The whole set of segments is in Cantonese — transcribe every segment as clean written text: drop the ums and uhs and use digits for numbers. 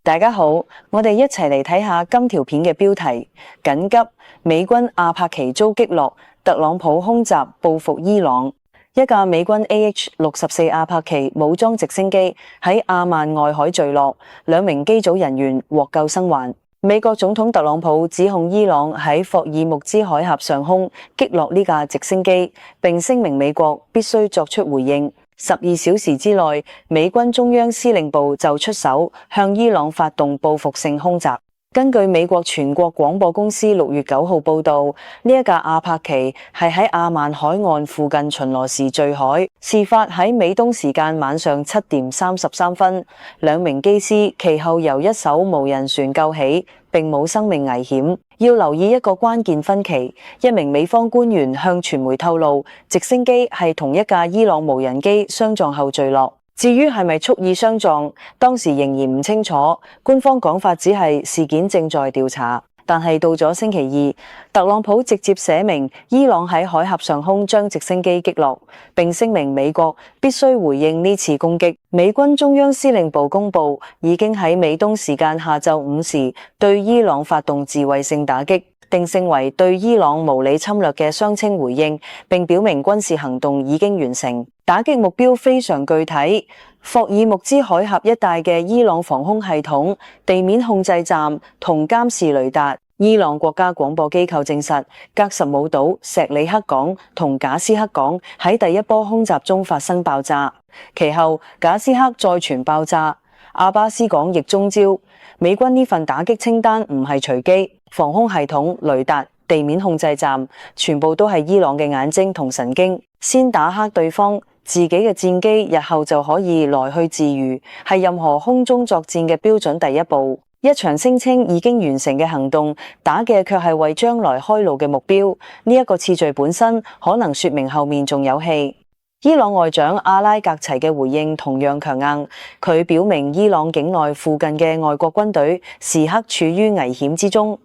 大家好，我哋一齊嚟睇下今條片嘅標題：緊急，美軍阿帕奇遭擊落，特朗普空襲報復伊朗。一架美軍 AH-64阿帕奇武裝直升機喺阿曼外海墜落，2名機組人員獲救生還。美國總統特朗普指控伊朗喺霍爾木茲海峽上空擊落呢架直升機，並聲明美國必須作出回應。12小時之內，美軍中央司令部就出手向伊朗發動報復性空襲。根據美國全國廣播公司6月9號報道，呢一架阿帕奇係喺阿曼海岸附近巡邏時墜海，事發喺美東時間晚上7點33分。2名機師其後由一艘無人船救起，並冇生命危險。要留意一個關鍵分歧，一名美方官員向傳媒透露，直升機係同一架伊朗無人機相撞後墜落。至於係咪蓄意相撞，當時仍然唔清楚。官方講法只係事件正在調查。但係到咗星期二，特朗普直接寫明伊朗喺海峽上空將直升機擊落，並聲明美國必須回應呢次攻擊。美軍中央司令部公佈，已經喺美東時間下晝5時對伊朗發動自衛性打擊，定性為對伊朗無理侵略嘅雙稱回應，並表明軍事行動已經完成。打擊目標非常具體，霍爾木茲海峽一帶嘅伊朗防空系統、地面控制站同監視雷達。伊朗國家廣播機構證實，格什姆島、錫里克港同賈斯克港喺第一波空襲中發生爆炸，其後賈斯克再傳爆炸，阿巴斯港亦中招。美軍呢份打擊清單唔係隨機，防空系統、雷達、地面控制站全部都係伊朗嘅眼睛同神經，先打黑對方，自己嘅戰機日後就可以來去自如，係任何空中作戰嘅標準第一步。一場聲稱已經完成嘅行動，打嘅卻係為將來開路嘅目標，呢一個次序本身可能說明後面仲有戲。伊朗外長阿拉格齊嘅回應同樣強硬，佢表明伊朗境內附近嘅外國軍隊時刻處於危險之中，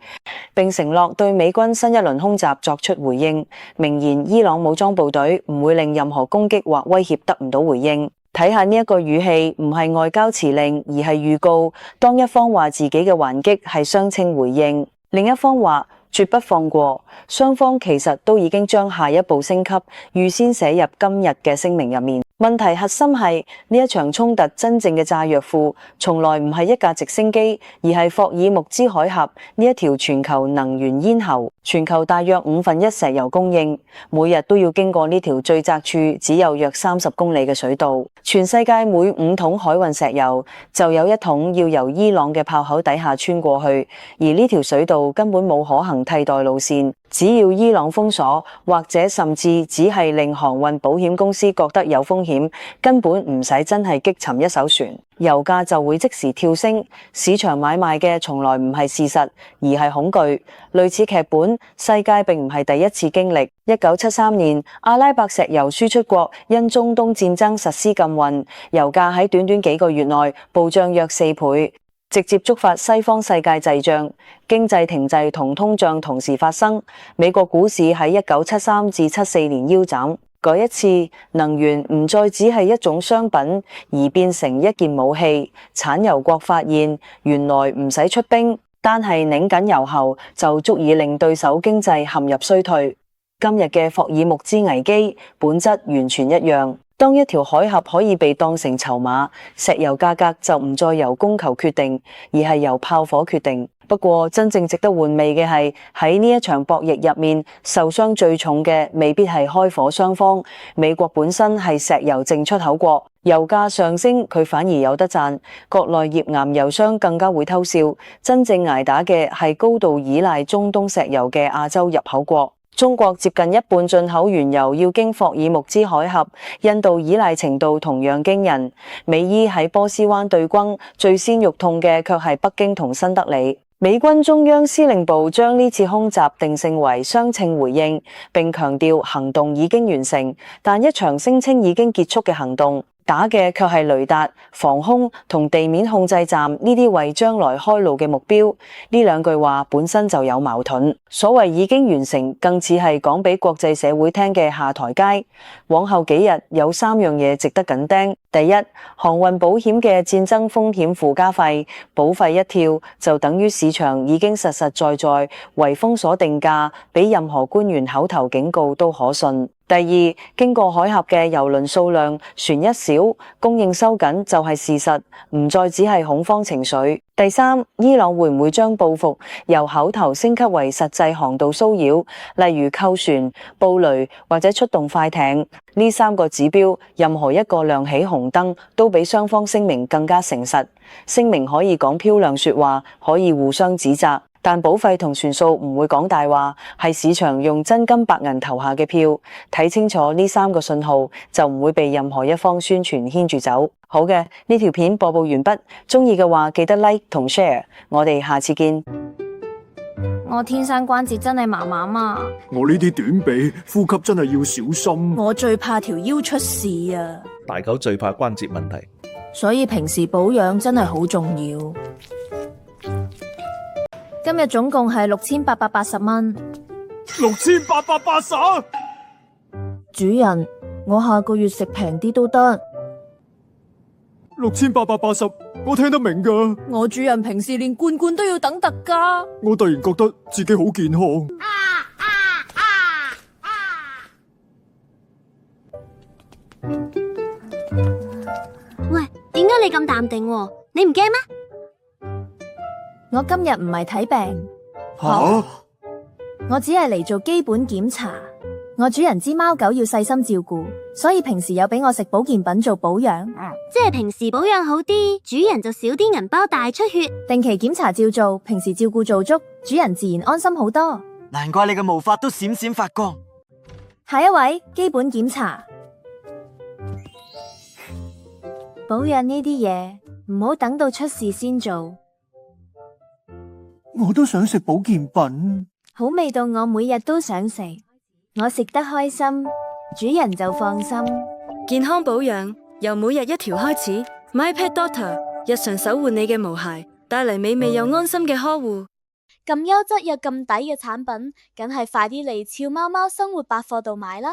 並承諾對美軍新一輪空襲作出回應，明言伊朗武裝部隊唔會令任何攻擊或威脅得唔到回應。睇下呢一個語氣唔係外交辭令，而係預告，當一方話自己嘅還擊係相稱回應，另一方話絕不放過，雙方其實都已經將下一步升級預先寫入今日嘅聲明入面。問題核心係呢一場衝突真正嘅炸藥庫從來唔係一架直升機，而係霍爾木茲海峽呢一條全球能源咽喉。全球大約1/5石油供應，每日都要經過呢條最窄處只有約30公里嘅水道。全世界每5桶海運石油就有1桶要由伊朗嘅炮口底下穿過去，而呢條水道根本冇可行替代路線。只要伊朗封鎖，或者甚至只係令航運保險公司覺得有風險，根本唔使真係擊沉一艘船，油價就會即時跳升。市場買賣嘅從來唔係事實，而係恐懼。類似劇本，世界並唔係第一次經歷。1973年，阿拉伯石油輸出國因中東戰爭實施禁運，油價喺短短幾個月內暴漲約4倍。直接觸發西方世界滯脹，經濟停滯同通脹同時發生。美國股市喺1973至74年腰斬。嗰一次，能源唔再只係一種商品，而變成一件武器。產油國發現，原來唔使出兵，單係擰緊油喉就足以令對手經濟陷入衰退。今日嘅霍爾木茲危機本質完全一樣。當一條海峽可以被當成籌碼，石油價格就唔再由供求決定，而係由炮火決定。不過真正值得玩味嘅係，喺呢一場博弈入面，受傷最重嘅未必係開火雙方。美國本身係石油淨出口國，油價上升佢反而有得賺，國內頁岩油商更加會偷笑。真正捱打嘅係高度依賴中東石油嘅亞洲入口國。中國接近一半進口原油要經霍爾木茲海峽，印度依賴程度同樣驚人。美伊喺波斯灣對轟，最先肉痛嘅卻係北京同新德里。美軍中央司令部將呢次空襲定性為相稱回應，並強調行動已經完成，但一場聲稱已經結束嘅行動打嘅卻係雷達、防空同地面控制站呢啲為將來開路嘅目標。呢兩句話本身就有矛盾。所謂已經完成，更似係講俾國際社會聽嘅下台階。往後幾日有3樣嘢值得緊盯。第一，航運保險嘅戰爭風險附加費，保費一跳就等於市場已經實實在在為封鎖定價，比任何官員口頭警告都可信。第二，經過海峽嘅郵輪數量船一少，供應收緊就係事實，唔再只係恐慌情緒。第三，伊朗會唔會將報復由口頭升級為實際航道騷擾，例如扣船、布雷或者出動快艇？呢3個指標，任何一個亮起紅燈，都比雙方聲明更加誠實。聲明可以講漂亮說話，可以互相指責。但保費同船數唔會講大話，係市場用真金白銀投下嘅票。睇清楚呢3個信號，就唔會被任何一方宣傳牽住走。好嘅，呢條片播報完畢，鍾意嘅話記得 like 同 share， 我哋下次見。我天生關節真係麻麻嘛，我呢啲短臂呼吸真係要小心。我最怕條腰出事啊！大狗最怕關節問題，所以平時保養真係好重要。今日總共係6880蚊。6880？主人，我下個月食平啲都得。6880，我聽得明噶。我主人平時連罐罐都要等特價。我突然覺得自己好健康。喂，點解你咁淡定喎？你唔驚咩？我今日唔係睇病，吓？我只係嚟做基本檢查。我主人知貓狗要細心照顧，所以平時有俾我食保健品做保養。即係平時保養好啲，主人就少啲銀包大出血。定期檢查照做，平時照顧做足，主人自然安心好多。難怪你嘅毛髮都閃閃發光。下一位，基本檢查。保養呢啲嘢唔好等到出事先做。我都想食保健品。好味道我每日都想食，我食得開心，主人就放心。健康保養由每日一條開始。My Pet Doctor 日常守護你嘅毛孩，帶嚟美味又安心嘅呵護。咁優質又咁抵嘅產品，梗係快啲嚟俏貓貓生活百貨度買啦！